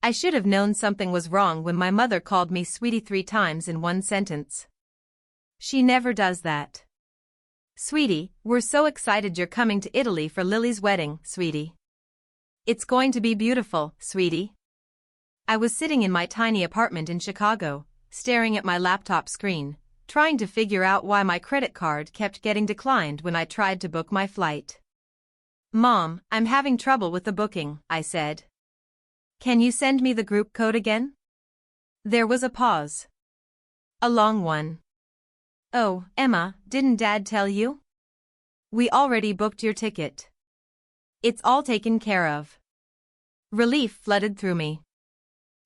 I should have known something was wrong when my mother called me sweetie 3 times in one sentence. She never does that. Sweetie, we're so excited you're coming to Italy for Lily's wedding, sweetie. It's going to be beautiful, sweetie. I was sitting in my tiny apartment in Chicago, staring at my laptop screen, trying to figure out why my credit card kept getting declined when I tried to book my flight. Mom, I'm having trouble with the booking, I said. Can you send me the group code again? There was a pause. A long one. Oh, Emma, didn't Dad tell you? We already booked your ticket. It's all taken care of. Relief flooded through me.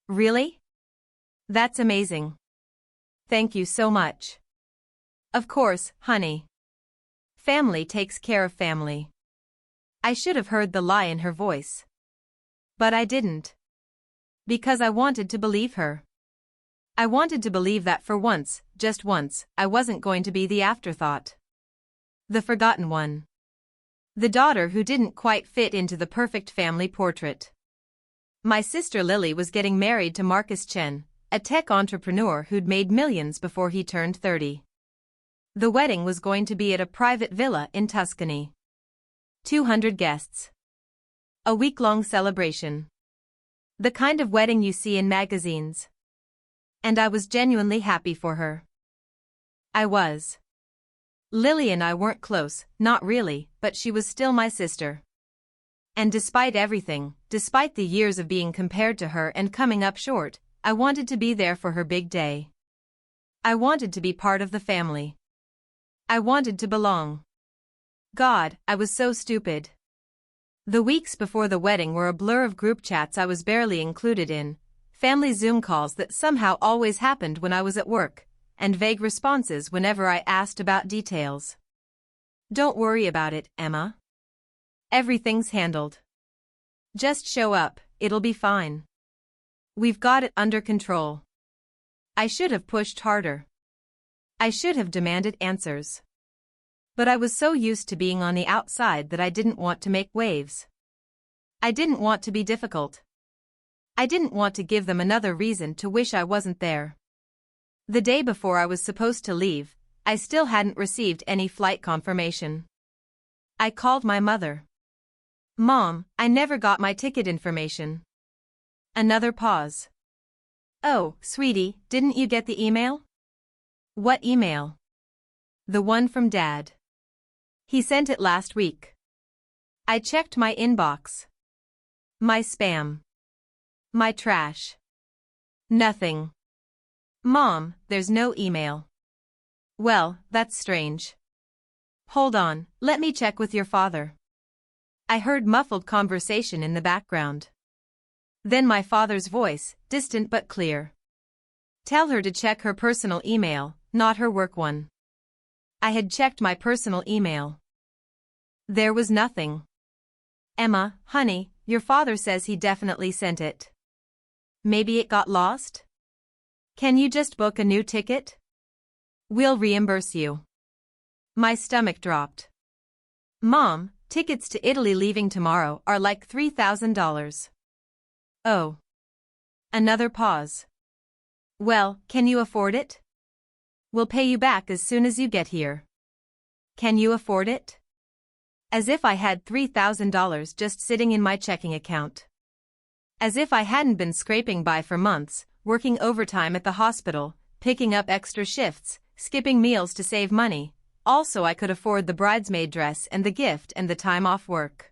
Really? That's amazing. Thank you so much. Of course, honey. Family takes care of family. I should have heard the lie in her voice. But I didn't. Because I wanted to believe her. I wanted to believe that for once, just once, I wasn't going to be the afterthought. The forgotten one. The daughter who didn't quite fit into the perfect family portrait. My sister Lily was getting married to Marcus Chen, a tech entrepreneur who'd made millions before he turned 30. The wedding was going to be at a private villa in Tuscany. 200 guests. A week-long celebration. The kind of wedding you see in magazines. And I was genuinely happy for her. I was. Lily and I weren't close, not really, but she was still my sister. And despite everything, despite the years of being compared to her and coming up short, I wanted to be there for her big day. I wanted to be part of the family. I wanted to belong. God, I was so stupid. The weeks before the wedding were a blur of group chats I was barely included in, family Zoom calls that somehow always happened when I was at work, and vague responses whenever I asked about details. Don't worry about it, Emma. Everything's handled. Just show up, it'll be fine. We've got it under control. I should have pushed harder. I should have demanded answers. But I was so used to being on the outside that I didn't want to make waves. I didn't want to be difficult. I didn't want to give them another reason to wish I wasn't there. The day before I was supposed to leave, I still hadn't received any flight confirmation. I called my mother. Mom, I never got my ticket information. Another pause. Oh, sweetie, didn't you get the email? What email? The one from Dad. He sent it last week. I checked my inbox. My spam. My trash. Nothing. Mom, there's no email. Well, that's strange. Hold on, let me check with your father. I heard muffled conversation in the background. Then my father's voice, distant but clear. Tell her to check her personal email, not her work one. I had checked my personal email. There was nothing. Emma, honey, your father says he definitely sent it. Maybe it got lost? Can you just book a new ticket? We'll reimburse you. My stomach dropped. Mom, tickets to Italy leaving tomorrow are like $3,000. Oh. Another pause. Well, can you afford it? We'll pay you back as soon as you get here. Can you afford it? As if I had $3,000 just sitting in my checking account. As if I hadn't been scraping by for months, working overtime at the hospital, picking up extra shifts, skipping meals to save money, also I could afford the bridesmaid dress and the gift and the time off work.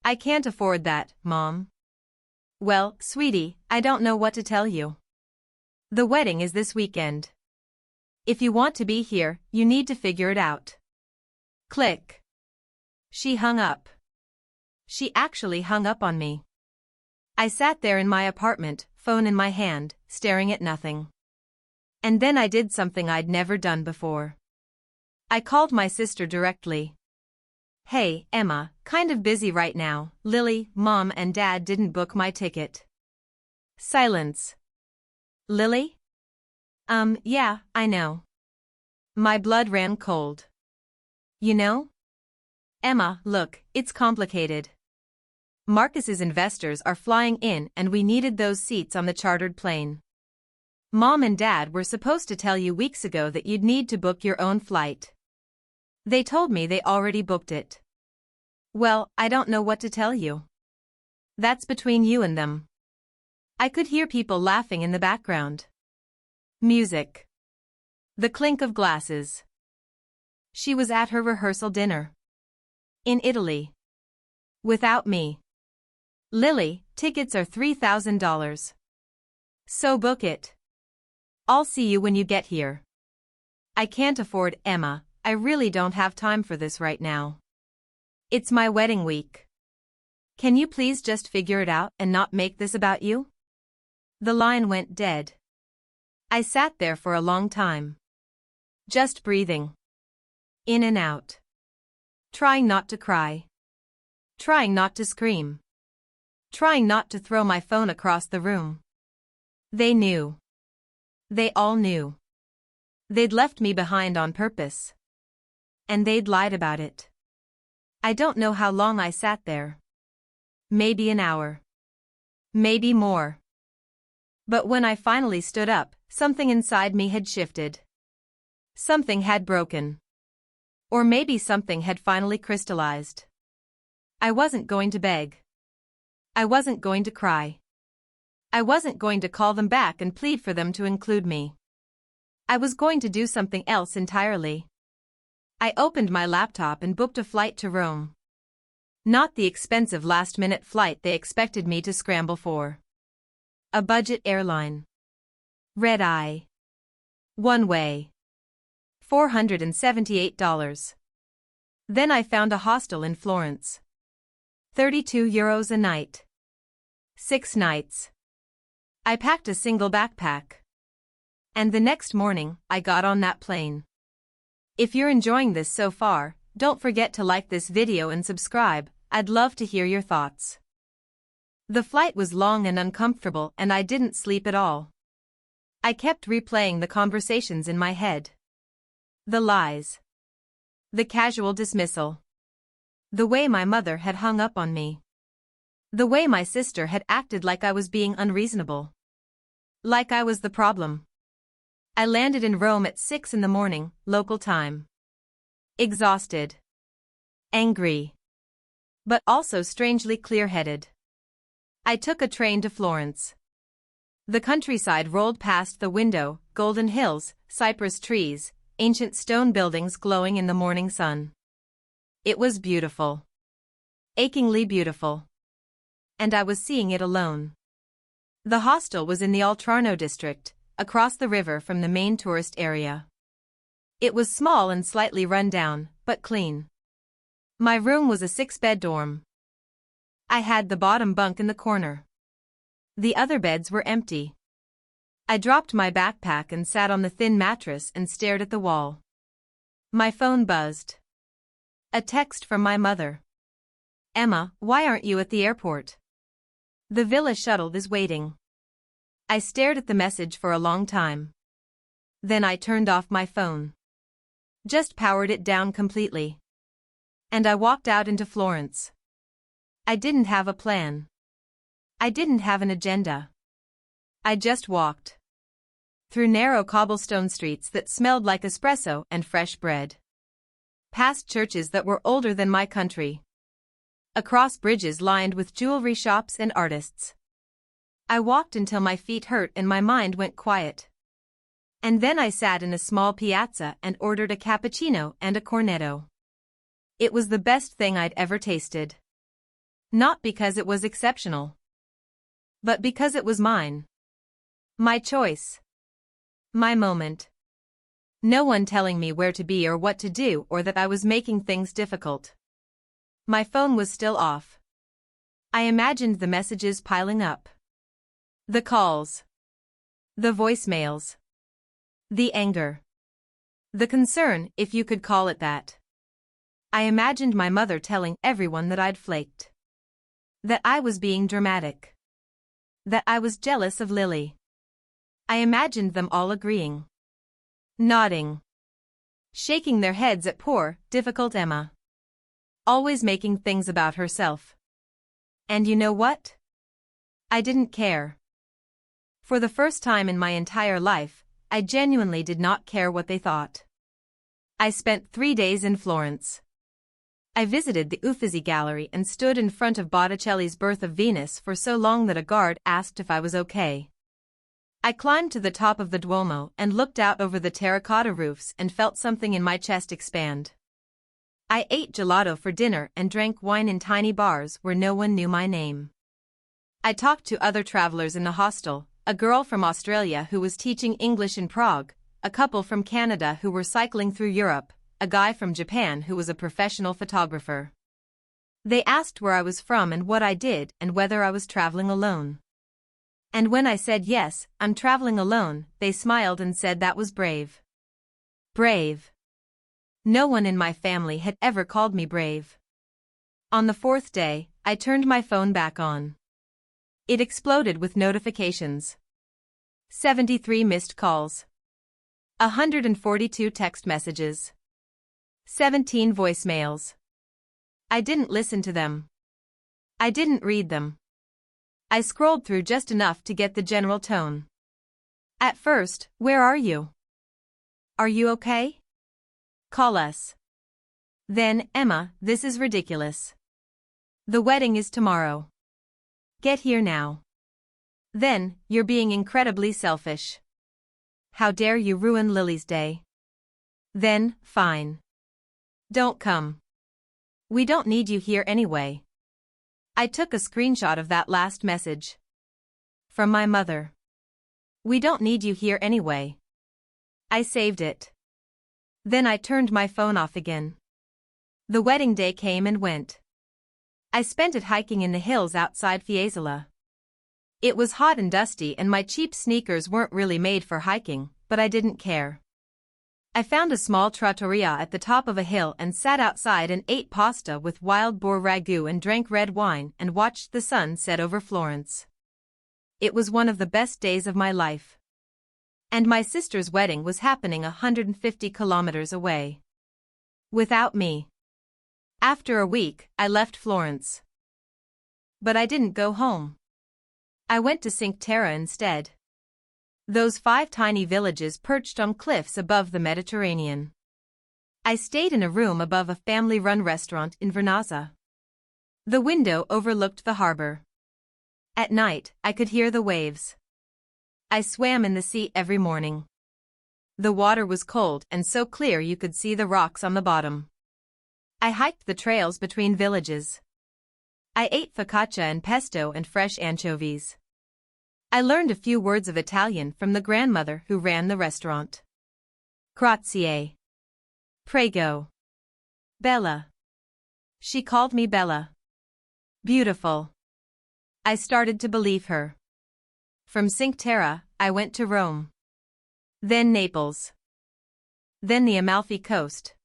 I can't afford that, Mom. Well, sweetie, I don't know what to tell you. The wedding is this weekend. If you want to be here, you need to figure it out. Click. She hung up. She actually hung up on me. I sat there in my apartment, phone in my hand, staring at nothing. And then I did something I'd never done before. I called my sister directly. Hey, Emma, kind of busy right now. Lily, Mom and Dad didn't book my ticket. Silence. Lily? Yeah, I know. My blood ran cold. You know? Emma, look, it's complicated. Marcus's investors are flying in and we needed those seats on the chartered plane. Mom and Dad were supposed to tell you weeks ago that you'd need to book your own flight. They told me they already booked it. Well, I don't know what to tell you. That's between you and them. I could hear people laughing in the background. Music. The clink of glasses. She was at her rehearsal dinner. In Italy. Without me. Lily, tickets are $3,000. So book it. I'll see you when you get here. I can't afford Emma. I really don't have time for this right now. It's my wedding week. Can you please just figure it out and not make this about you? The line went dead. I sat there for a long time. Just breathing. In and out. Trying not to cry. Trying not to scream. Trying not to throw my phone across the room. They knew. They all knew. They'd left me behind on purpose. And they'd lied about it. I don't know how long I sat there. Maybe an hour. Maybe more. But when I finally stood up, something inside me had shifted. Something had broken. Or maybe something had finally crystallized. I wasn't going to beg. I wasn't going to cry. I wasn't going to call them back and plead for them to include me. I was going to do something else entirely. I opened my laptop and booked a flight to Rome. Not the expensive last-minute flight they expected me to scramble for. A budget airline. Red eye. One way. $478. Then I found a hostel in Florence. €32 a night. 6 nights. I packed a single backpack. And the next morning, I got on that plane. If you're enjoying this so far, don't forget to like this video and subscribe. I'd love to hear your thoughts. The flight was long and uncomfortable and I didn't sleep at all. I kept replaying the conversations in my head. The lies. The casual dismissal. The way my mother had hung up on me. The way my sister had acted like I was being unreasonable. Like I was the problem. I landed in Rome at 6 in the morning, local time. Exhausted. Angry. But also strangely clear-headed. I took a train to Florence. The countryside rolled past the window, golden hills, cypress trees, ancient stone buildings glowing in the morning sun. It was beautiful. Achingly beautiful. And I was seeing it alone. The hostel was in the Altrarno district, across the river from the main tourist area. It was small and slightly run down, but clean. My room was a 6-bed dorm. I had the bottom bunk in the corner. The other beds were empty. I dropped my backpack and sat on the thin mattress and stared at the wall. My phone buzzed. A text from my mother. Emma, why aren't you at the airport? The villa shuttle is waiting. I stared at the message for a long time. Then I turned off my phone. Just powered it down completely. And I walked out into Florence. I didn't have a plan. I didn't have an agenda. I just walked. Through narrow cobblestone streets that smelled like espresso and fresh bread. Past churches that were older than my country. Across bridges lined with jewelry shops and artists. I walked until my feet hurt and my mind went quiet. And then I sat in a small piazza and ordered a cappuccino and a cornetto. It was the best thing I'd ever tasted. Not because it was exceptional. But because it was mine. My choice. My moment. No one telling me where to be or what to do or that I was making things difficult. My phone was still off. I imagined the messages piling up. The calls. The voicemails. The anger. The concern, if you could call it that. I imagined my mother telling everyone that I'd flaked. That I was being dramatic. That I was jealous of Lily. I imagined them all agreeing. Nodding. Shaking their heads at poor, difficult Emma. Always making things about herself. And you know what? I didn't care. For the first time in my entire life, I genuinely did not care what they thought. I spent 3 days in Florence. I visited the Uffizi Gallery and stood in front of Botticelli's Birth of Venus for so long that a guard asked if I was okay. I climbed to the top of the Duomo and looked out over the terracotta roofs and felt something in my chest expand. I ate gelato for dinner and drank wine in tiny bars where no one knew my name. I talked to other travelers in the hostel, a girl from Australia who was teaching English in Prague, a couple from Canada who were cycling through Europe, a guy from Japan who was a professional photographer. They asked where I was from and what I did and whether I was traveling alone. And when I said yes, I'm traveling alone, they smiled and said that was brave. Brave. No one in my family had ever called me brave. On the 4th day, I turned my phone back on. It exploded with notifications. 73 missed calls. 142 text messages. 17 voicemails. I didn't listen to them. I didn't read them. I scrolled through just enough to get the general tone. At first, where are you? Are you okay? Call us. Then, Emma, this is ridiculous. The wedding is tomorrow. Get here now. Then, you're being incredibly selfish. How dare you ruin Lily's day? Then, fine. Don't come. We don't need you here anyway. I took a screenshot of that last message. From my mother. We don't need you here anyway. I saved it. Then I turned my phone off again. The wedding day came and went. I spent it hiking in the hills outside Fiesole. It was hot and dusty and my cheap sneakers weren't really made for hiking, but I didn't care. I found a small trattoria at the top of a hill and sat outside and ate pasta with wild boar ragu and drank red wine and watched the sun set over Florence. It was one of the best days of my life. And my sister's wedding was happening 150 kilometers away. Without me. After a week, I left Florence. But I didn't go home. I went to Cinque Terre instead. Those 5 tiny villages perched on cliffs above the Mediterranean. I stayed in a room above a family-run restaurant in Vernazza. The window overlooked the harbor. At night, I could hear the waves. I swam in the sea every morning. The water was cold and so clear you could see the rocks on the bottom. I hiked the trails between villages. I ate focaccia and pesto and fresh anchovies. I learned a few words of Italian from the grandmother who ran the restaurant. Grazie. Prego. Bella. She called me Bella. Beautiful. I started to believe her. From Cinque Terre, I went to Rome. Then Naples. Then the Amalfi Coast.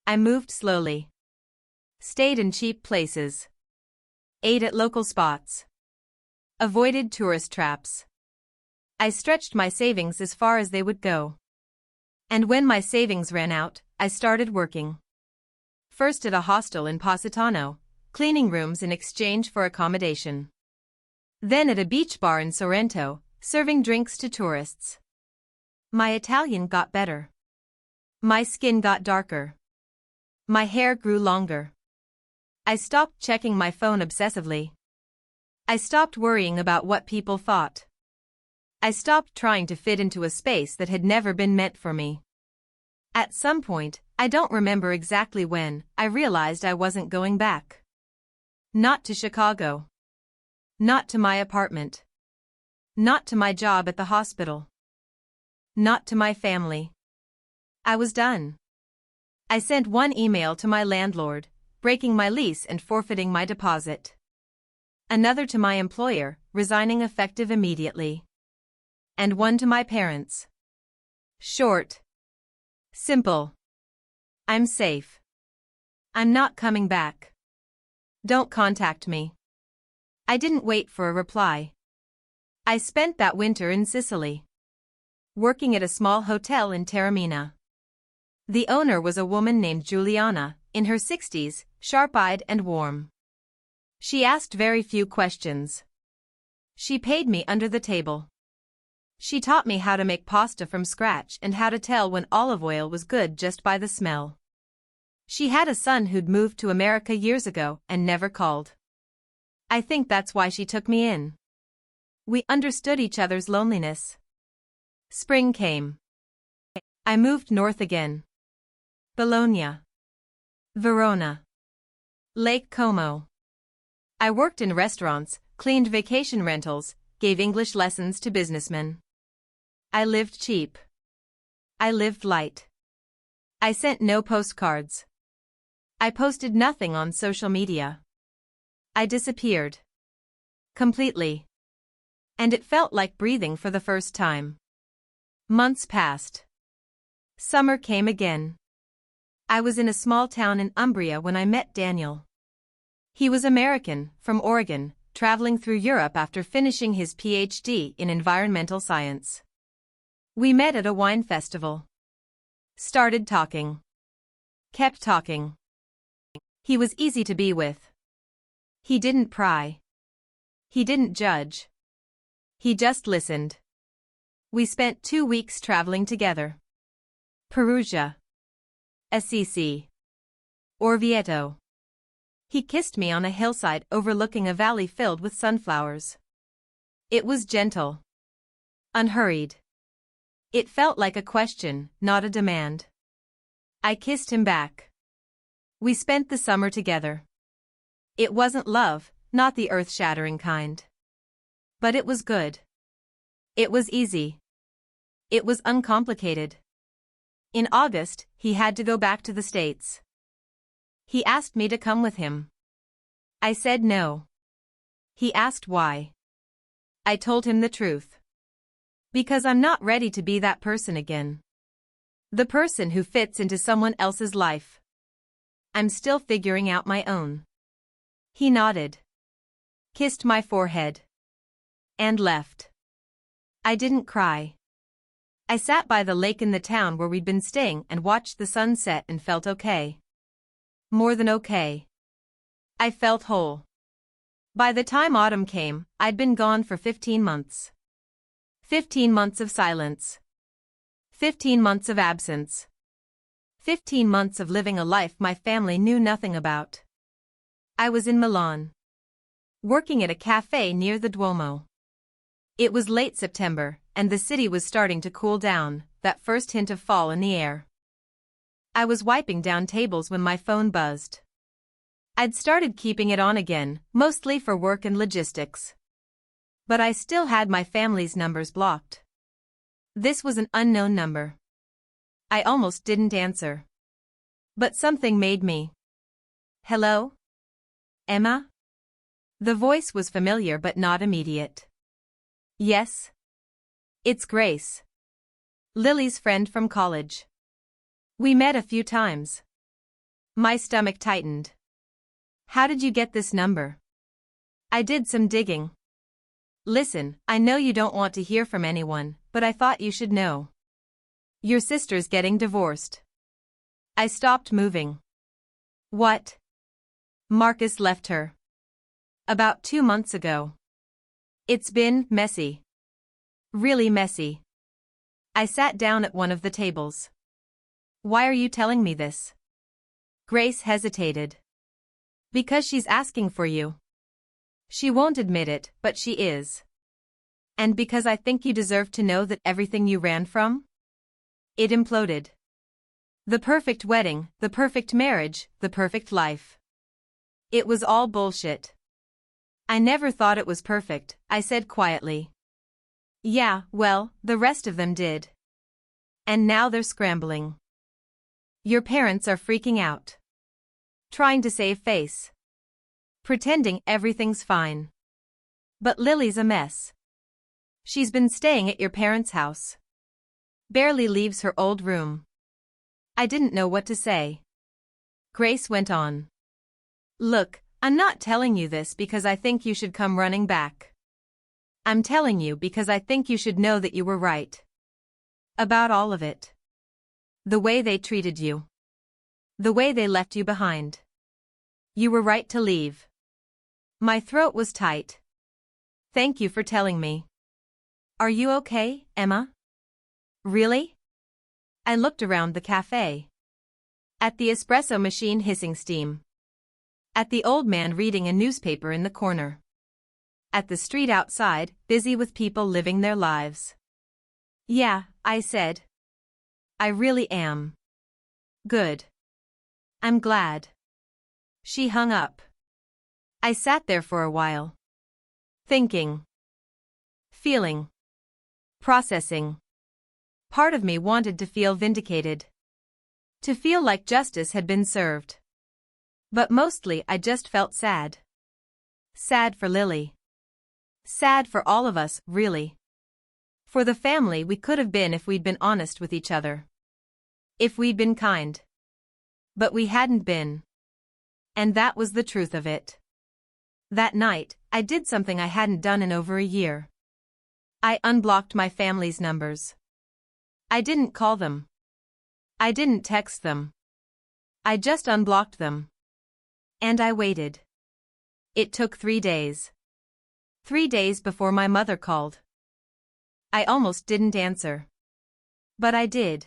I moved slowly. Stayed in cheap places. Ate at local spots. Avoided tourist traps. I stretched my savings as far as they would go. And when my savings ran out, I started working. First at a hostel in Positano, cleaning rooms in exchange for accommodation. Then at a beach bar in Sorrento, serving drinks to tourists. My Italian got better. My skin got darker. My hair grew longer. I stopped checking my phone obsessively. I stopped worrying about what people thought. I stopped trying to fit into a space that had never been meant for me. At some point, I don't remember exactly when, I realized I wasn't going back. Not to Chicago. Not to my apartment. Not to my job at the hospital. Not to my family. I was done. I sent one email to my landlord, breaking my lease and forfeiting my deposit. Another to my employer, resigning effective immediately. And one to my parents. Short. Simple. I'm safe. I'm not coming back. Don't contact me. I didn't wait for a reply. I spent that winter in Sicily. Working at a small hotel in Taormina. The owner was a woman named Juliana, in her 60s, sharp-eyed and warm. She asked very few questions. She paid me under the table. She taught me how to make pasta from scratch and how to tell when olive oil was good just by the smell. She had a son who'd moved to America years ago and never called. I think that's why she took me in. We understood each other's loneliness. Spring came. I moved north again. Bologna. Verona. Lake Como. I worked in restaurants, cleaned vacation rentals, gave English lessons to businessmen. I lived cheap. I lived light. I sent no postcards. I posted nothing on social media. I disappeared. Completely. And it felt like breathing for the first time. Months passed. Summer came again. I was in a small town in Umbria when I met Daniel. He was American, from Oregon, traveling through Europe after finishing his PhD in environmental science. We met at a wine festival. Started talking. Kept talking. He was easy to be with. He didn't pry. He didn't judge. He just listened. We spent 2 weeks traveling together. Perugia. Assisi. Orvieto. He kissed me on a hillside overlooking a valley filled with sunflowers. It was gentle. Unhurried. It felt like a question, not a demand. I kissed him back. We spent the summer together. It wasn't love, not the earth-shattering kind. But it was good. It was easy. It was uncomplicated. In August, he had to go back to the States. He asked me to come with him. I said no. He asked why. I told him the truth. Because I'm not ready to be that person again. The person who fits into someone else's life. I'm still figuring out my own. He nodded. Kissed my forehead. And left. I didn't cry. I sat by the lake in the town where we'd been staying and watched the sun set and felt okay. More than okay. I felt whole. By the time autumn came, I'd been gone for 15 months. 15 months of silence. 15 months of absence. 15 months of living a life my family knew nothing about. I was in Milan. Working at a cafe near the Duomo. It was late September, and the city was starting to cool down, that first hint of fall in the air. I was wiping down tables when my phone buzzed. I'd started keeping it on again, mostly for work and logistics. But I still had my family's numbers blocked. This was an unknown number. I almost didn't answer. But something made me. Hello? Emma? The voice was familiar but not immediate. Yes? It's Grace. Lily's friend from college. We met a few times. My stomach tightened. How did you get this number? I did some digging. Listen, I know you don't want to hear from anyone, but I thought you should know. Your sister's getting divorced. I stopped moving. What? Marcus left her. About 2 months ago. It's been messy. Really messy. I sat down at one of the tables. Why are you telling me this? Grace hesitated. Because she's asking for you. She won't admit it, but she is. And because I think you deserve to know that everything you ran from? It imploded. The perfect wedding, the perfect marriage, the perfect life. It was all bullshit. I never thought it was perfect, I said quietly. Yeah, well, the rest of them did. And now they're scrambling. Your parents are freaking out. Trying to save face. Pretending everything's fine. But Lily's a mess. She's been staying at your parents' house. Barely leaves her old room. I didn't know what to say. Grace went on. Look, I'm not telling you this because I think you should come running back. I'm telling you because I think you should know that you were right. About all of it. The way they treated you. The way they left you behind. You were right to leave. My throat was tight. Thank you for telling me. Are you okay, Emma? Really? I looked around the cafe. At the espresso machine hissing steam. At the old man reading a newspaper in the corner. At the street outside, busy with people living their lives. Yeah, I said. I really am. Good. I'm glad. She hung up. I sat there for a while. Thinking. Feeling. Processing. Part of me wanted to feel vindicated. To feel like justice had been served. But mostly I just felt sad. Sad for Lily. Sad for all of us, really. For the family we could have been if we'd been honest with each other. If we'd been kind. But we hadn't been. And that was the truth of it. That night, I did something I hadn't done in over a year. I unblocked my family's numbers. I didn't call them. I didn't text them. I just unblocked them. And I waited. It took 3 days. 3 days before my mother called. I almost didn't answer. But I did.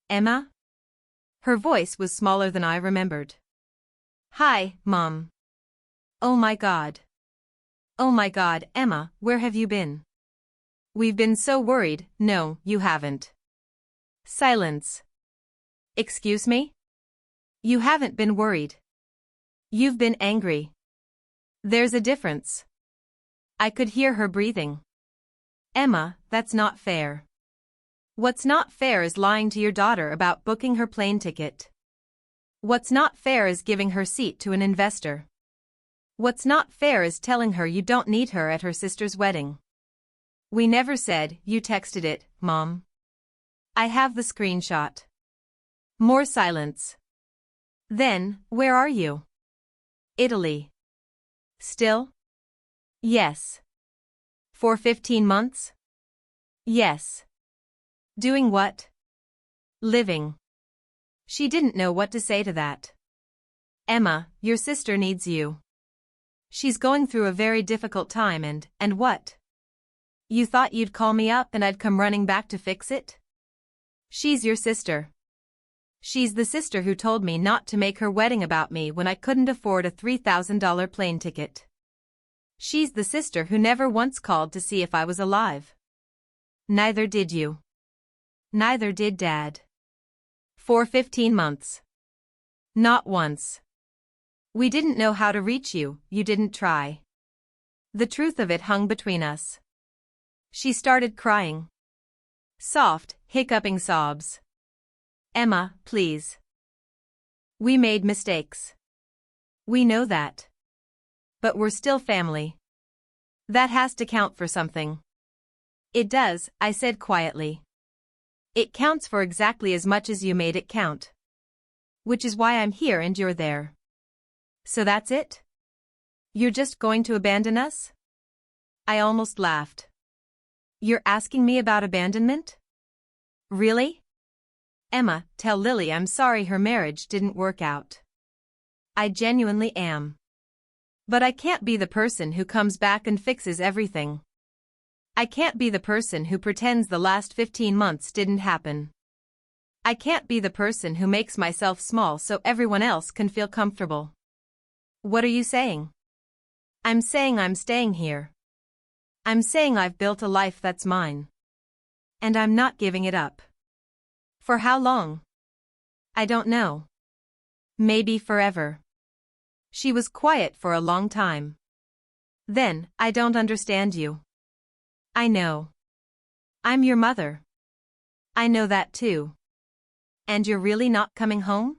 Emma? Her voice was smaller than I remembered. Hi, Mom. Oh my God. Oh my God, Emma, where have you been? We've been so worried. No, you haven't. Silence. Excuse me? You haven't been worried. You've been angry. There's a difference. I could hear her breathing. Emma, that's not fair. What's not fair is lying to your daughter about booking her plane ticket. What's not fair is giving her seat to an investor. What's not fair is telling her you don't need her at her sister's wedding. We never said, you texted it, Mom. I have the screenshot. More silence. Then, where are you? Italy. Still? Yes. For 15 months? Yes. Doing what? Living. She didn't know what to say to that. Emma, your sister needs you. She's going through a very difficult time and what? You thought you'd call me up and I'd come running back to fix it? She's your sister. She's the sister who told me not to make her wedding about me when I couldn't afford a $3,000 plane ticket. She's the sister who never once called to see if I was alive. Neither did you. Neither did Dad. For 15 months. Not once. We didn't know how to reach you, you didn't try. The truth of it hung between us. She started crying. Soft, hiccuping sobs. Emma, please. We made mistakes. We know that. But we're still family. That has to count for something. It does, I said quietly. It counts for exactly as much as you made it count. Which is why I'm here and you're there. So that's it? You're just going to abandon us? I almost laughed. You're asking me about abandonment? Really? Emma, tell Lily I'm sorry her marriage didn't work out. I genuinely am. But I can't be the person who comes back and fixes everything. I can't be the person who pretends the last 15 months didn't happen. I can't be the person who makes myself small so everyone else can feel comfortable. What are you saying? I'm saying I'm staying here. I'm saying I've built a life that's mine. And I'm not giving it up. For how long? I don't know. Maybe forever. She was quiet for a long time. Then, I don't understand you. I know. I'm your mother. I know that too. And you're really not coming home?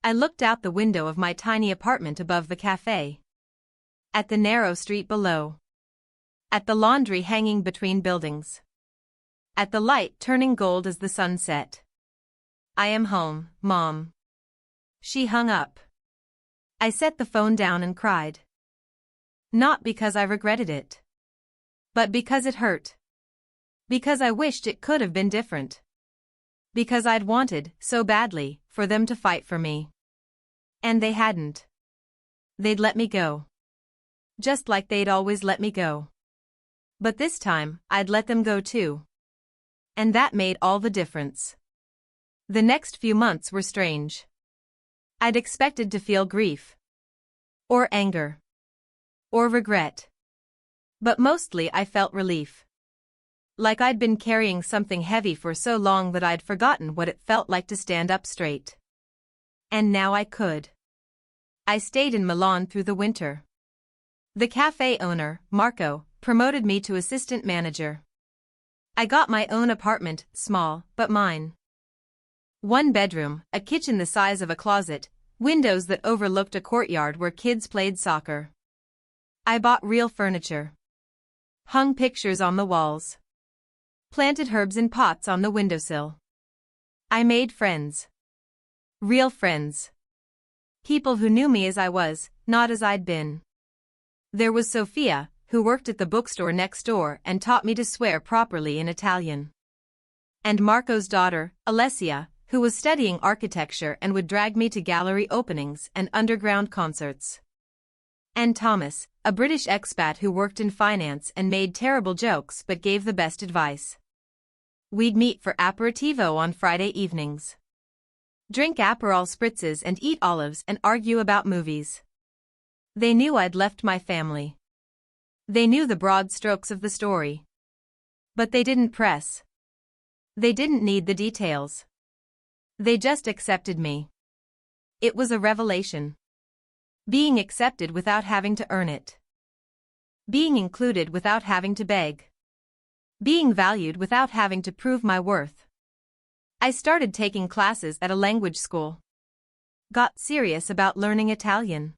I looked out the window of my tiny apartment above the cafe. At the narrow street below. At the laundry hanging between buildings. At the light turning gold as the sun set. I am home, Mom. She hung up. I set the phone down and cried. Not because I regretted it. But because it hurt. Because I wished it could have been different. Because I'd wanted, so badly, for them to fight for me. And they hadn't. They'd let me go. just like they'd always let me go. But this time, I'd let them go too. And that made all the difference. The next few months were strange. I'd expected to feel grief. Or anger. Or regret. But mostly I felt relief. Like I'd been carrying something heavy for so long that I'd forgotten what it felt like to stand up straight. And now I could. I stayed in Milan through the winter. The cafe owner, Marco, promoted me to assistant manager. I got my own apartment, small, but mine. 1 bedroom, a kitchen the size of a closet, windows that overlooked a courtyard where kids played soccer. I bought real furniture. Hung pictures on the walls. Planted herbs in pots on the windowsill. I made friends. Real friends. People who knew me as I was, not as I'd been. There was Sophia, who worked at the bookstore next door and taught me to swear properly in Italian. And Marco's daughter, Alessia, who was studying architecture and would drag me to gallery openings and underground concerts. And Thomas, a British expat who worked in finance and made terrible jokes but gave the best advice. We'd meet for aperitivo on Friday evenings. Drink Aperol spritzes and eat olives and argue about movies. They knew I'd left my family. They knew the broad strokes of the story. But they didn't press. They didn't need the details. They just accepted me. It was a revelation. Being accepted without having to earn it. Being included without having to beg. Being valued without having to prove my worth. I started taking classes at a language school. Got serious about learning Italian.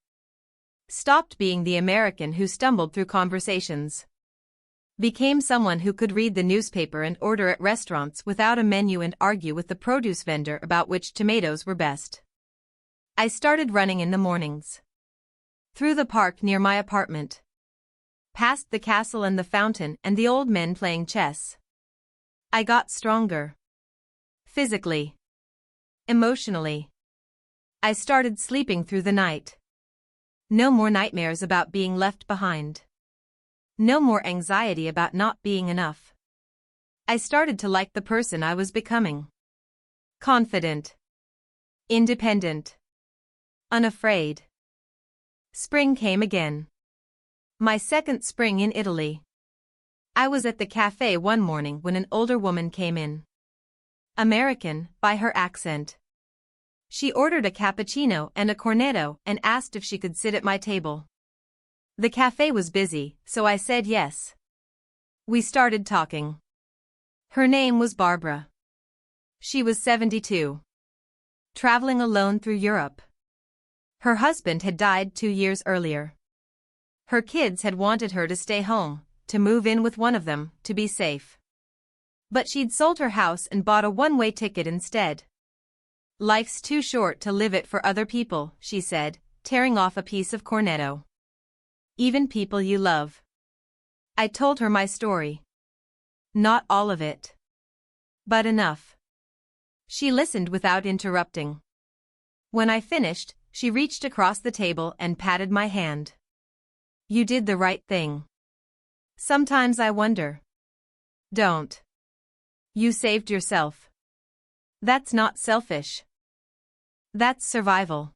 Stopped being the American who stumbled through conversations. Became someone who could read the newspaper and order at restaurants without a menu and argue with the produce vendor about which tomatoes were best. I started running in the mornings. Through the park near my apartment. Past the castle and the fountain and the old men playing chess. I got stronger. Physically. Emotionally. I started sleeping through the night. No more nightmares about being left behind. No more anxiety about not being enough. I started to like the person I was becoming. Confident. Independent. Unafraid. Spring came again. My second spring in Italy. I was at the cafe one morning when an older woman came in. American, by her accent. She ordered a cappuccino and a cornetto and asked if she could sit at my table. The cafe was busy, so I said yes. We started talking. Her name was Barbara. She was 72. Traveling alone through Europe. Her husband had died 2 years earlier. Her kids had wanted her to stay home, to move in with one of them, to be safe. But she'd sold her house and bought a one-way ticket instead. Life's too short to live it for other people, she said, tearing off a piece of cornetto. Even people you love. I told her my story. Not all of it. But enough. She listened without interrupting. When I finished, she reached across the table and patted my hand. You did the right thing. Sometimes I wonder. Don't. You saved yourself. That's not selfish. That's survival.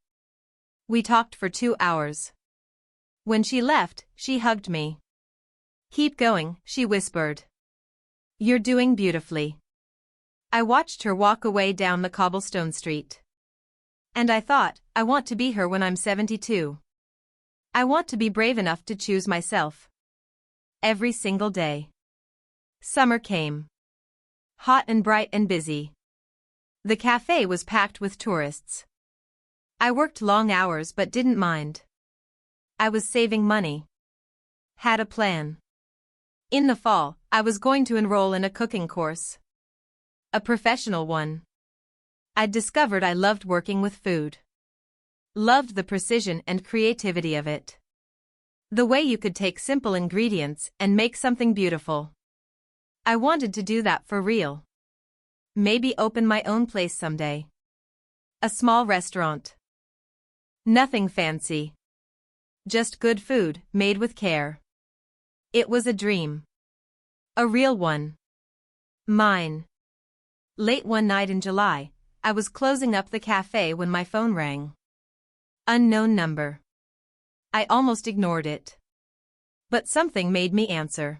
We talked for 2 hours. When she left, she hugged me. Keep going, she whispered. You're doing beautifully. I watched her walk away down the cobblestone street. And I thought, I want to be her when I'm 72. I want to be brave enough to choose myself. Every single day. Summer came. Hot and bright and busy. The cafe was packed with tourists. I worked long hours but didn't mind. I was saving money. Had a plan. In the fall, I was going to enroll in a cooking course. A professional one. I'd discovered I loved working with food. Loved the precision and creativity of it. The way you could take simple ingredients and make something beautiful. I wanted to do that for real. Maybe open my own place someday. A small restaurant. Nothing fancy. Just good food, made with care. It was a dream. A real one. Mine. Late one night in July, I was closing up the cafe when my phone rang. Unknown number. I almost ignored it. But something made me answer.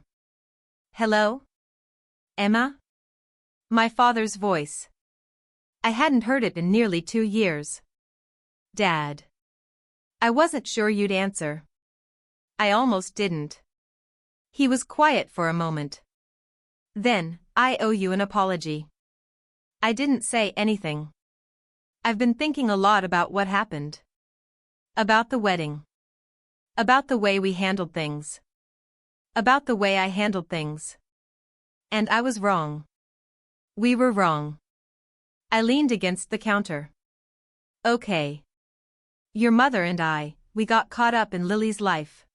Hello? Emma? My father's voice. I hadn't heard it in nearly 2 years. Dad. I wasn't sure you'd answer. I almost didn't. He was quiet for a moment. Then, I owe you an apology. I didn't say anything. I've been thinking a lot about what happened. About the wedding. About the way we handled things. About the way I handled things. And I was wrong. We were wrong. I leaned against the counter. Okay. Your mother and I, we got caught up in Lily's life.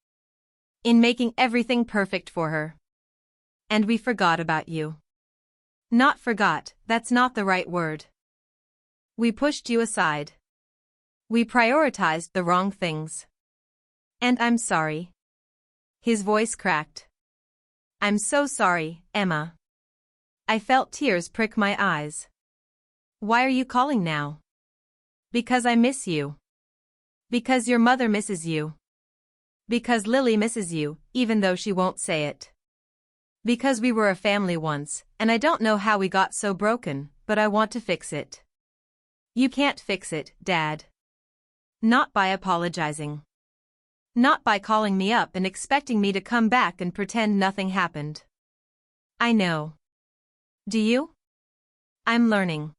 In making everything perfect for her. And we forgot about you. Not forgot, that's not the right word. We pushed you aside. We prioritized the wrong things. And I'm sorry. His voice cracked. I'm so sorry, Emma. I felt tears prick my eyes. Why are you calling now? Because I miss you. Because your mother misses you. Because Lily misses you, even though she won't say it. Because we were a family once, and I don't know how we got so broken, but I want to fix it. You can't fix it, Dad. Not by apologizing. Not by calling me up and expecting me to come back and pretend nothing happened. I know. Do you? I'm learning.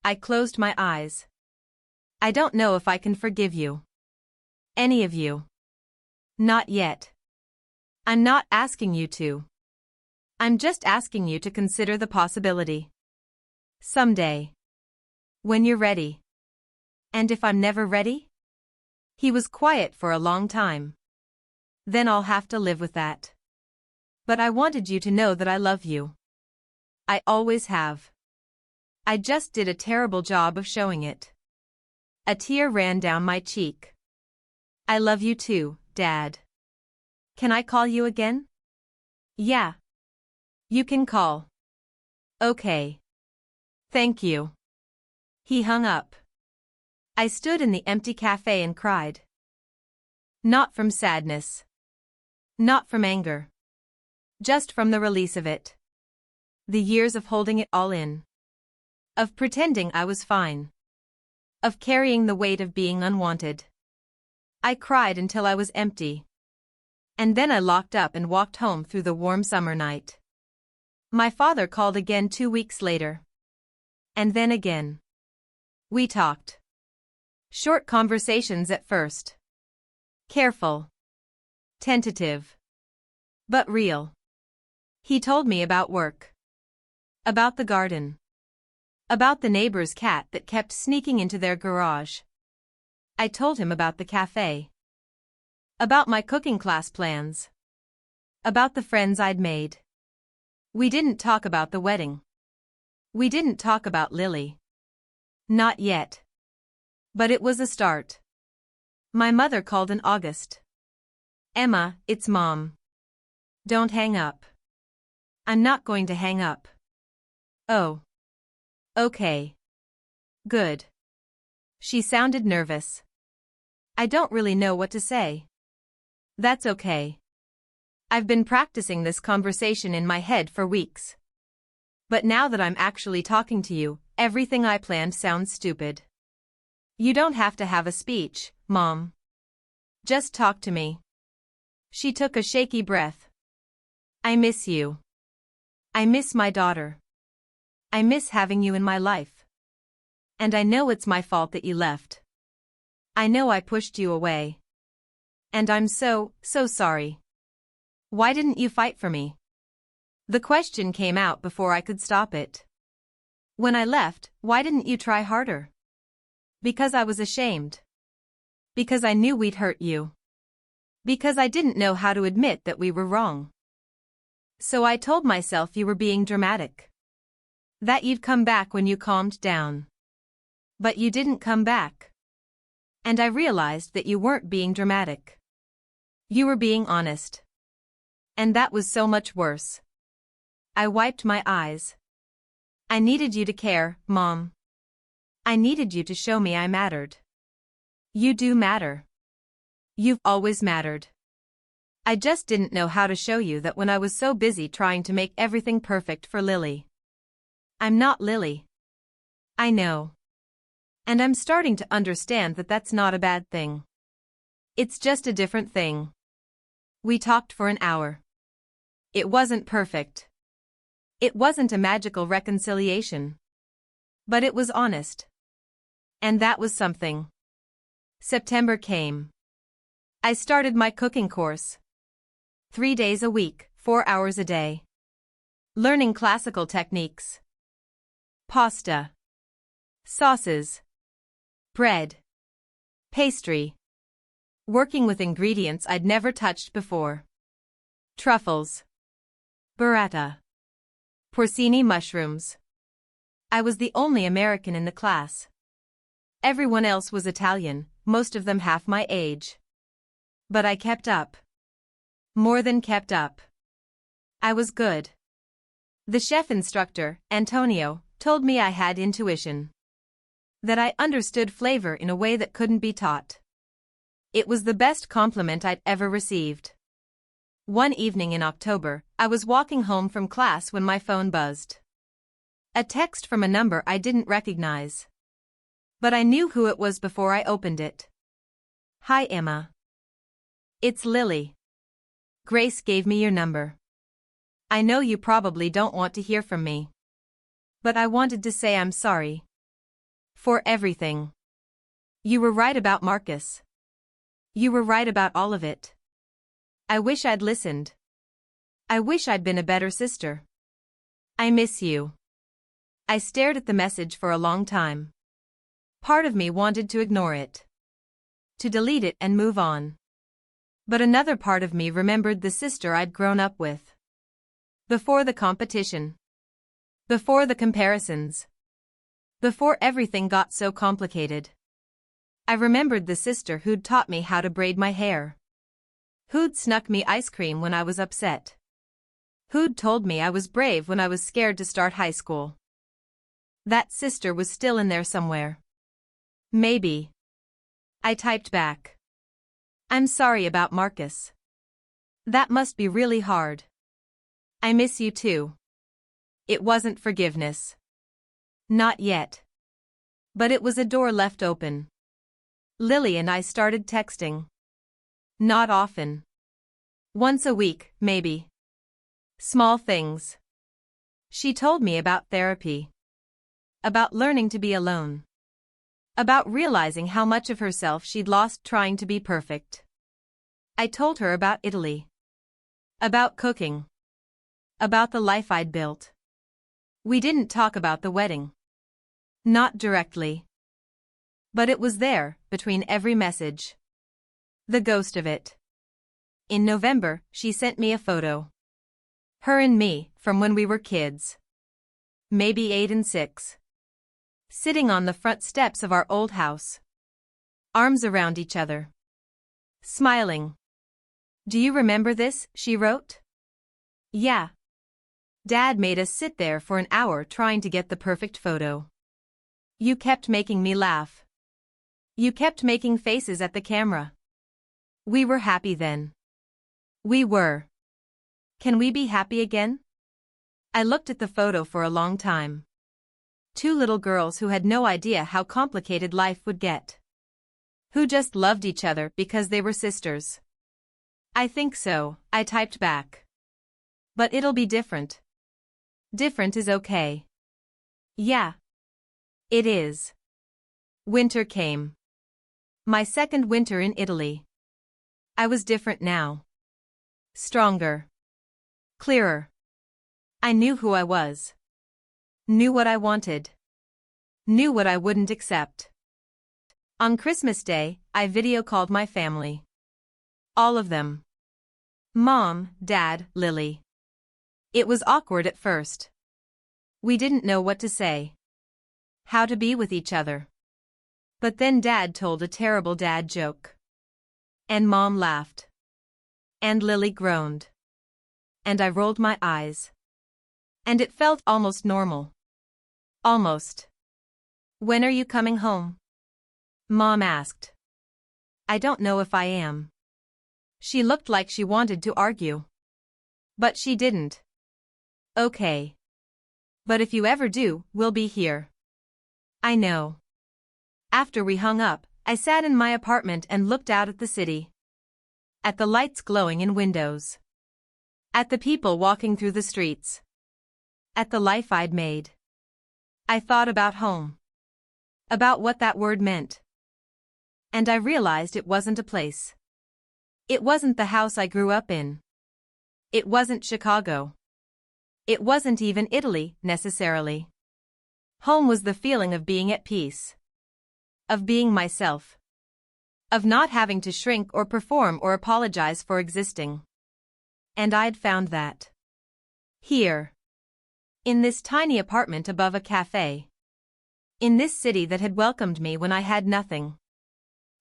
I closed my eyes. I don't know if I can forgive you. Any of you. Not yet. I'm not asking you to. I'm just asking you to consider the possibility. Someday. When you're ready. And if I'm never ready? He was quiet for a long time. Then I'll have to live with that. But I wanted you to know that I love you. I always have. I just did a terrible job of showing it. A tear ran down my cheek. I love you too, Dad. Can I call you again? Yeah. You can call. Okay. Thank you. He hung up. I stood in the empty cafe and cried. Not from sadness. Not from anger. Just from the release of it. The years of holding it all in. Of pretending I was fine. Of carrying the weight of being unwanted. I cried until I was empty. And then I locked up and walked home through the warm summer night. My father called again 2 weeks later. And then again. We talked. Short conversations at first. Careful. Tentative. But real. He told me about work. About the garden. About the neighbor's cat that kept sneaking into their garage. I told him about the cafe. About my cooking class plans. About the friends I'd made. We didn't talk about the wedding. We didn't talk about Lily. Not yet. But it was a start. My mother called in August. Emma, it's Mom. Don't hang up. I'm not going to hang up. Oh. Okay. Good. She sounded nervous. I don't really know what to say. That's okay. I've been practicing this conversation in my head for weeks. But now that I'm actually talking to you, everything I planned sounds stupid. You don't have to have a speech, Mom. Just talk to me. She took a shaky breath. I miss you. I miss my daughter. I miss having you in my life. And I know it's my fault that you left. I know I pushed you away. And I'm so sorry. Why didn't you fight for me? The question came out before I could stop it. When I left, why didn't you try harder? Because I was ashamed. Because I knew we'd hurt you. Because I didn't know how to admit that we were wrong. So I told myself you were being dramatic. That you'd come back when you calmed down. But you didn't come back. And I realized that you weren't being dramatic. You were being honest. And that was so much worse. I wiped my eyes. I needed you to care, Mom. I needed you to show me I mattered. You do matter. You've always mattered. I just didn't know how to show you that when I was so busy trying to make everything perfect for Lily. I'm not Lily. I know. And I'm starting to understand that that's not a bad thing. It's just a different thing. We talked for an hour. It wasn't perfect. It wasn't a magical reconciliation. But it was honest. And that was something. September came. I started my cooking course. 3 days a week, 4 hours a day. Learning classical techniques. Pasta. Sauces. Bread. Pastry. Working with ingredients I'd never touched before. Truffles. Burrata. Porcini mushrooms. I was the only American in the class. Everyone else was Italian, most of them half my age. But I kept up. More than kept up. I was good. The chef instructor, Antonio, told me I had intuition. That I understood flavor in a way that couldn't be taught. It was the best compliment I'd ever received. One evening in October, I was walking home from class when my phone buzzed. A text from a number I didn't recognize. But I knew who it was before I opened it. Hi, Emma. It's Lily. Grace gave me your number. I know you probably don't want to hear from me. But I wanted to say I'm sorry. For everything. You were right about Marcus. You were right about all of it. I wish I'd listened. I wish I'd been a better sister. I miss you. I stared at the message for a long time. Part of me wanted to ignore it. To delete it and move on. But another part of me remembered the sister I'd grown up with. Before the competition. Before the comparisons. Before everything got so complicated. I remembered the sister who'd taught me how to braid my hair. Who'd snuck me ice cream when I was upset. Who'd told me I was brave when I was scared to start high school. That sister was still in there somewhere. Maybe. I typed back. I'm sorry about Marcus. That must be really hard. I miss you too. It wasn't forgiveness. Not yet. But it was a door left open. Lily and I started texting. Not often. Once a week, maybe. Small things. She told me about therapy. About learning to be alone. About realizing how much of herself she'd lost trying to be perfect. I told her about Italy. About cooking. About the life I'd built. We didn't talk about the wedding. Not directly. But it was there, between every message. The ghost of it. In November, she sent me a photo. Her and me, from when we were kids. Maybe 8 and 6. Sitting on the front steps of our old house. Arms around each other. Smiling. Do you remember this? She wrote. Yeah. Dad made us sit there for an hour trying to get the perfect photo. You kept making me laugh. You kept making faces at the camera. We were happy then. We were. Can we be happy again? I looked at the photo for a long time. 2 little girls who had no idea how complicated life would get. Who just loved each other because they were sisters. I think so, I typed back. But it'll be different. Different is okay. Yeah. It is. Winter came. My second winter in Italy. I was different now. Stronger. Clearer. I knew who I was. Knew what I wanted. Knew what I wouldn't accept. On Christmas Day, I video called my family. All of them. Mom, Dad, Lily. It was awkward at first. We didn't know what to say. How to be with each other. But then Dad told a terrible dad joke. And Mom laughed. And Lily groaned. And I rolled my eyes. And it felt almost normal. Almost. When are you coming home? Mom asked. I don't know if I am. She looked like she wanted to argue. But she didn't. Okay. But if you ever do, we'll be here. I know. After we hung up, I sat in my apartment and looked out at the city. At the lights glowing in windows. At the people walking through the streets. At the life I'd made. I thought about home. About what that word meant. And I realized it wasn't a place. It wasn't the house I grew up in. It wasn't Chicago. It wasn't even Italy, necessarily. Home was the feeling of being at peace. Of being myself. Of not having to shrink or perform or apologize for existing. And I'd found that. Here. In this tiny apartment above a cafe. In this city that had welcomed me when I had nothing.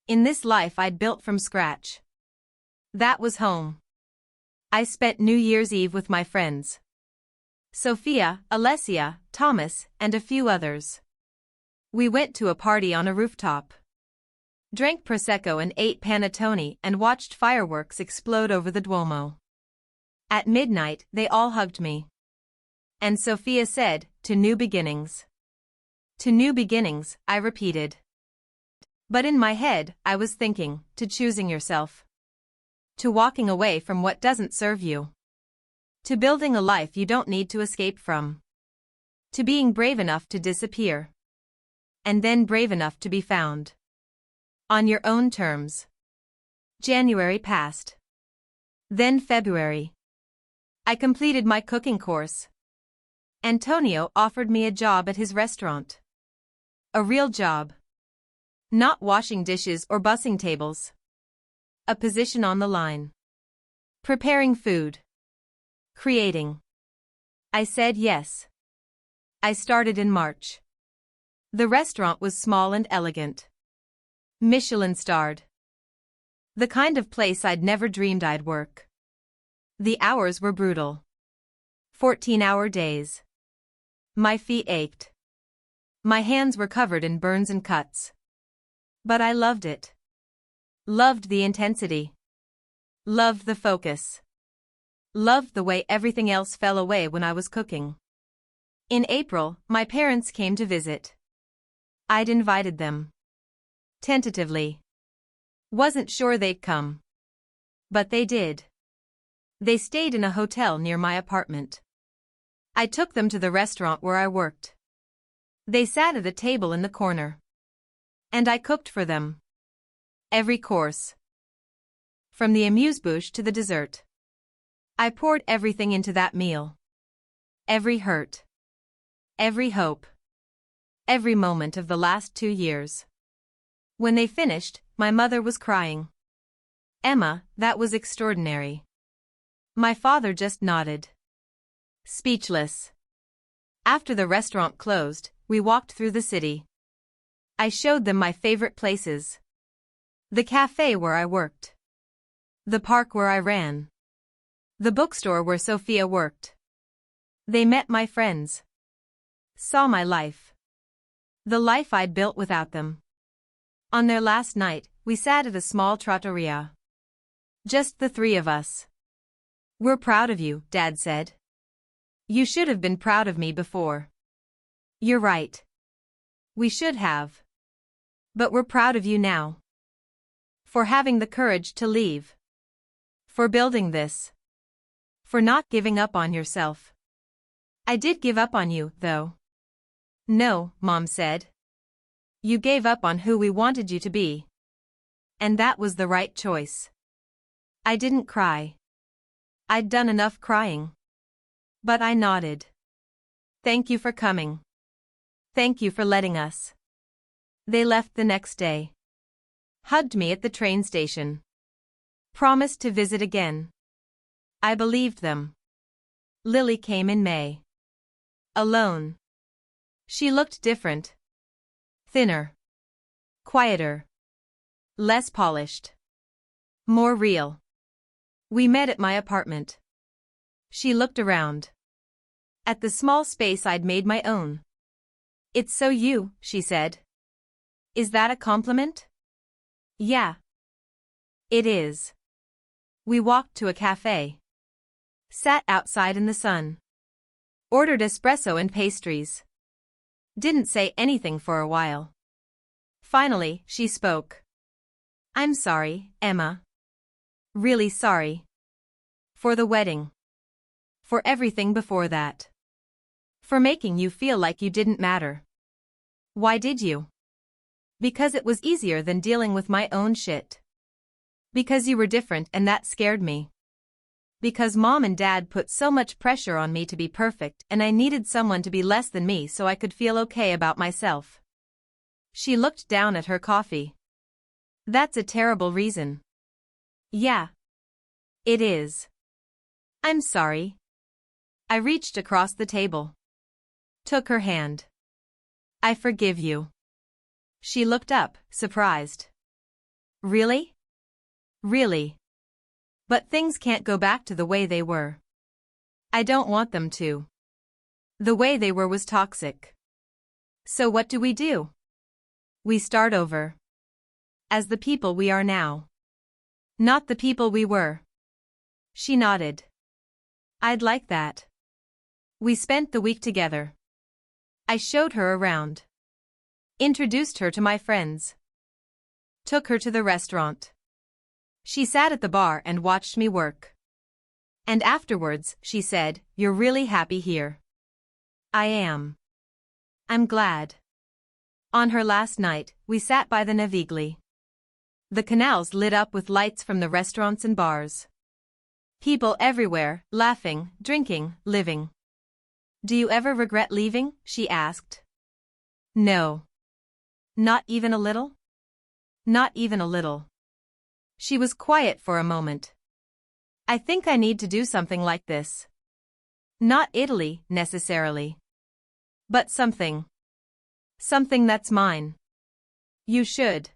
In this life I'd built from scratch. That was home. I spent New Year's Eve with my friends. Sophia, Alessia, Thomas, and a few others. We went to a party on a rooftop. Drank Prosecco and ate panettone and watched fireworks explode over the Duomo. At midnight, they all hugged me. And Sophia said, "To new beginnings." To new beginnings, I repeated. But in my head, I was thinking, to choosing yourself. To walking away from what doesn't serve you. To building a life you don't need to escape from. To being brave enough to disappear. And then brave enough to be found. On your own terms. January passed. Then February. I completed my cooking course. Antonio offered me a job at his restaurant. A real job. Not washing dishes or bussing tables. A position on the line. Preparing food. Creating. I said yes. I started in March. The restaurant was small and elegant. Michelin-starred. The kind of place I'd never dreamed I'd work. The hours were brutal. 14-hour days. My feet ached. My hands were covered in burns and cuts. But I loved it. Loved the intensity. Loved the focus. Loved the way everything else fell away when I was cooking. In April, my parents came to visit. I'd invited them. Tentatively. Wasn't sure they'd come. But they did. They stayed in a hotel near my apartment. I took them to the restaurant where I worked. They sat at a table in the corner. And I cooked for them. Every course. From the amuse-bouche to the dessert. I poured everything into that meal. Every hurt. Every hope. Every moment of the last 2 years. When they finished, my mother was crying. "Emma, that was extraordinary." My father just nodded. Speechless. After the restaurant closed, we walked through the city. I showed them my favorite places. The cafe where I worked. The park where I ran. The bookstore where Sophia worked. They met my friends. Saw my life. The life I'd built without them. On their last night, we sat at a small trattoria. Just the three of us. "We're proud of you," Dad said. "You should have been proud of me before." "You're right. We should have. But we're proud of you now. For having the courage to leave. For building this. For not giving up on yourself." "I did give up on you, though." "No," Mom said. "You gave up on who we wanted you to be. And that was the right choice." I didn't cry. I'd done enough crying. But I nodded. "Thank you for coming. Thank you for letting us." They left the next day. Hugged me at the train station. Promised to visit again. I believed them. Lily came in May. Alone. She looked different. Thinner. Quieter. Less polished. More real. We met at my apartment. She looked around. At the small space I'd made my own. It's so you, she said. Is that a compliment? Yeah. It is. We walked to a cafe. Sat outside in the sun. Ordered espresso and pastries. Didn't say anything for a while. Finally, she spoke. I'm sorry, Emma. Really sorry. For the wedding. For everything before that. For making you feel like you didn't matter. Why did you? Because it was easier than dealing with my own shit. Because you were different and that scared me. Because Mom and Dad put so much pressure on me to be perfect and I needed someone to be less than me so I could feel okay about myself. She looked down at her coffee. That's a terrible reason. Yeah. It is. I'm sorry. I reached across the table. Took her hand. I forgive you. She looked up, surprised. Really? Really? But things can't go back to the way they were. I don't want them to. The way they were was toxic. So what do? We start over. As the people we are now. Not the people we were. She nodded. I'd like that. We spent the week together. I showed her around. Introduced her to my friends. Took her to the restaurant. She sat at the bar and watched me work. And afterwards, she said, "You're really happy here." I am. I'm glad. On her last night, we sat by the Navigli. The canals lit up with lights from the restaurants and bars. People everywhere, laughing, drinking, living. Do you ever regret leaving? She asked. No. Not even a little? Not even a little. She was quiet for a moment. I think I need to do something like this. Not Italy, necessarily. But something. Something that's mine. You should.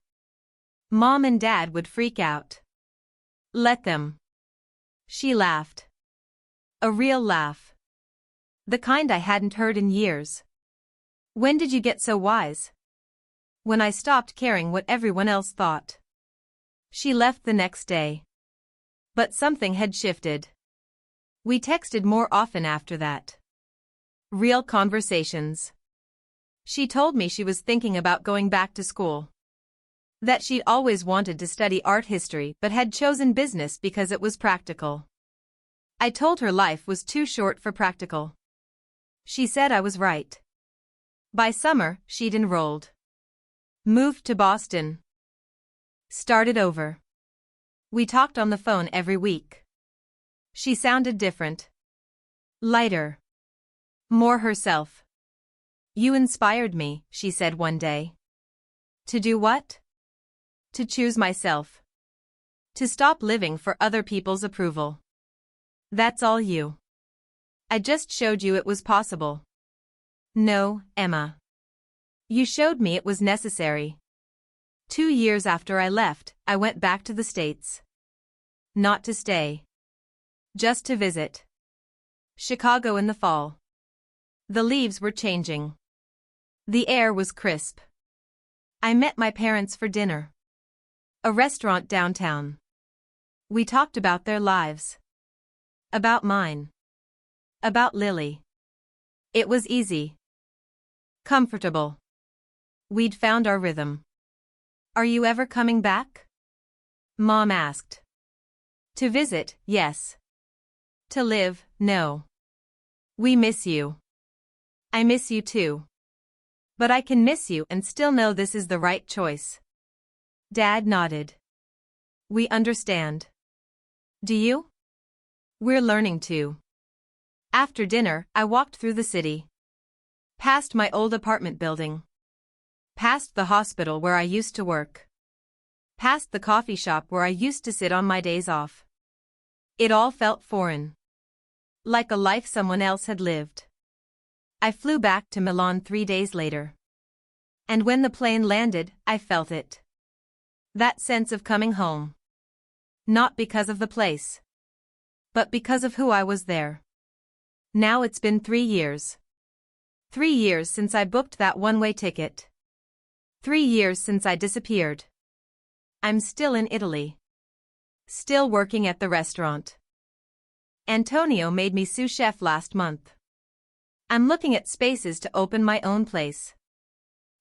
Mom and Dad would freak out. Let them. She laughed. A real laugh. The kind I hadn't heard in years. When did you get so wise? When I stopped caring what everyone else thought. She left the next day. But something had shifted. We texted more often after that. Real conversations. She told me she was thinking about going back to school. That she'd always wanted to study art history but had chosen business because it was practical. I told her life was too short for practical. She said I was right. By summer, she'd enrolled. Moved to Boston. Started over. We talked on the phone every week. She sounded different. Lighter. More herself. You inspired me, she said one day. To do what? To choose myself. To stop living for other people's approval. That's all you. I just showed you it was possible. No, Emma. You showed me it was necessary. 2 years after I left, I went back to the States. Not to stay. Just to visit. Chicago in the fall. The leaves were changing. The air was crisp. I met my parents for dinner. A restaurant downtown. We talked about their lives. About mine. About Lily. It was easy. Comfortable. We'd found our rhythm. Are you ever coming back? Mom asked. To visit, yes. To live, no. We miss you. I miss you too. But I can miss you and still know this is the right choice. Dad nodded. We understand. Do you? We're learning to. After dinner, I walked through the city. Past my old apartment building. Past the hospital where I used to work. Past the coffee shop where I used to sit on my days off. It all felt foreign. Like a life someone else had lived. I flew back to Milan 3 days later. And when the plane landed, I felt it. That sense of coming home. Not because of the place. but because of who I was there. Now it's been 3 years. 3 years since I booked that one-way ticket. 3 years since I disappeared. I'm still in Italy. Still working at the restaurant. Antonio made me sous chef last month. I'm looking at spaces to open my own place.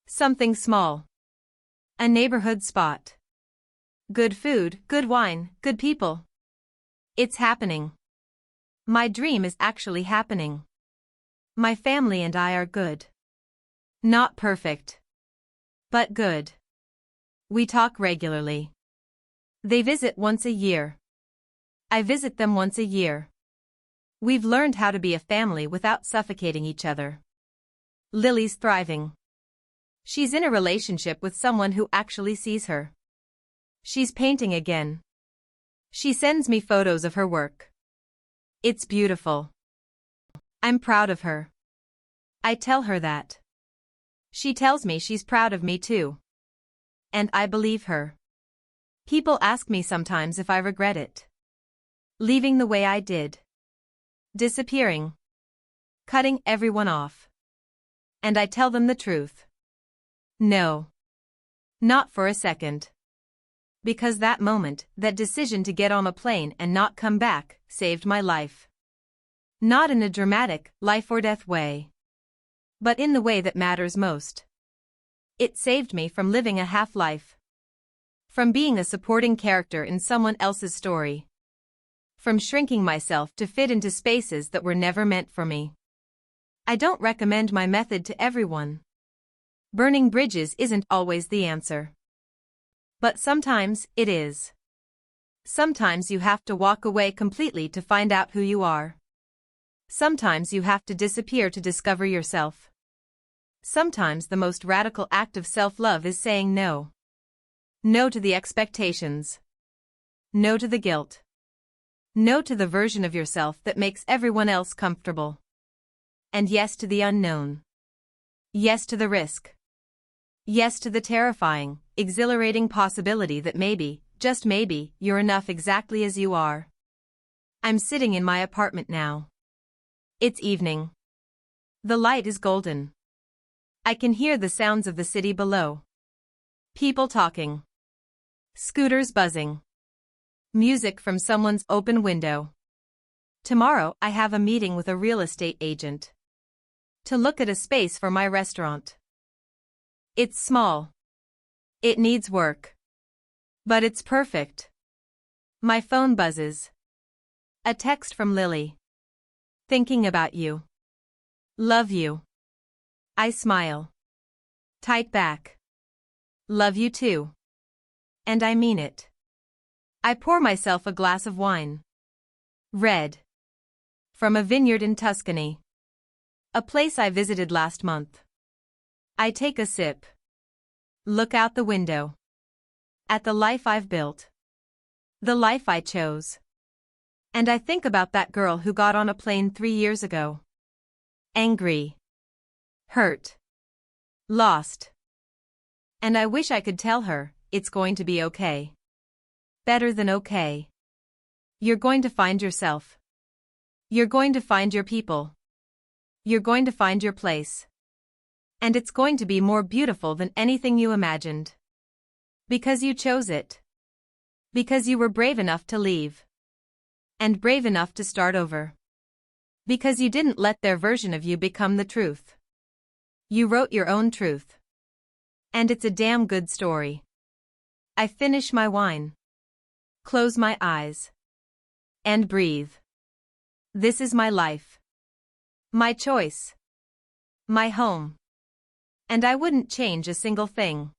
Something small. A neighborhood spot. Good food, good wine, good people. It's happening. My dream is actually happening. My family and I are good. Not perfect. But good. We talk regularly. They visit once a year. I visit them once a year. We've learned how to be a family without suffocating each other. Lily's thriving. She's in a relationship with someone who actually sees her. She's painting again. She sends me photos of her work. It's beautiful. I'm proud of her. I tell her that. She tells me she's proud of me too. And I believe her. People ask me sometimes if I regret it. Leaving the way I did. Disappearing. Cutting everyone off. And I tell them the truth. No. Not for a second. Because that moment, that decision to get on a plane and not come back, saved my life. Not in a dramatic, life or death way. But in the way that matters most. It saved me from living a half-life. From being a supporting character in someone else's story. From shrinking myself to fit into spaces that were never meant for me. I don't recommend my method to everyone. Burning bridges isn't always the answer. But sometimes, it is. Sometimes you have to walk away completely to find out who you are. Sometimes you have to disappear to discover yourself. Sometimes the most radical act of self-love is saying no. No to the expectations. No to the guilt. No to the version of yourself that makes everyone else comfortable. And yes to the unknown. Yes to the risk. Yes to the terrifying, exhilarating possibility that maybe, just maybe, you're enough exactly as you are. I'm sitting in my apartment now. It's evening. The light is golden. I can hear the sounds of the city below. People talking. Scooters buzzing. Music from someone's open window. Tomorrow I have a meeting with a real estate agent. To look at a space for my restaurant. It's small. It needs work. But it's perfect. My phone buzzes. A text from Lily. Thinking about you. Love you. I smile. Tight back. Love you too. And I mean it. I pour myself a glass of wine. Red. From a vineyard in Tuscany. A place I visited last month. I take a sip. Look out the window. At the life I've built. The life I chose. And I think about that girl who got on a plane 3 years ago. Angry. Hurt. Lost. And I wish I could tell her, it's going to be okay. Better than okay. You're going to find yourself. You're going to find your people. You're going to find your place. And it's going to be more beautiful than anything you imagined. Because you chose it. Because you were brave enough to leave. And brave enough to start over. Because you didn't let their version of you become the truth. You wrote your own truth. And it's a damn good story. I finish my wine. Close my eyes. And breathe. This is my life. My choice. My home. And I wouldn't change a single thing.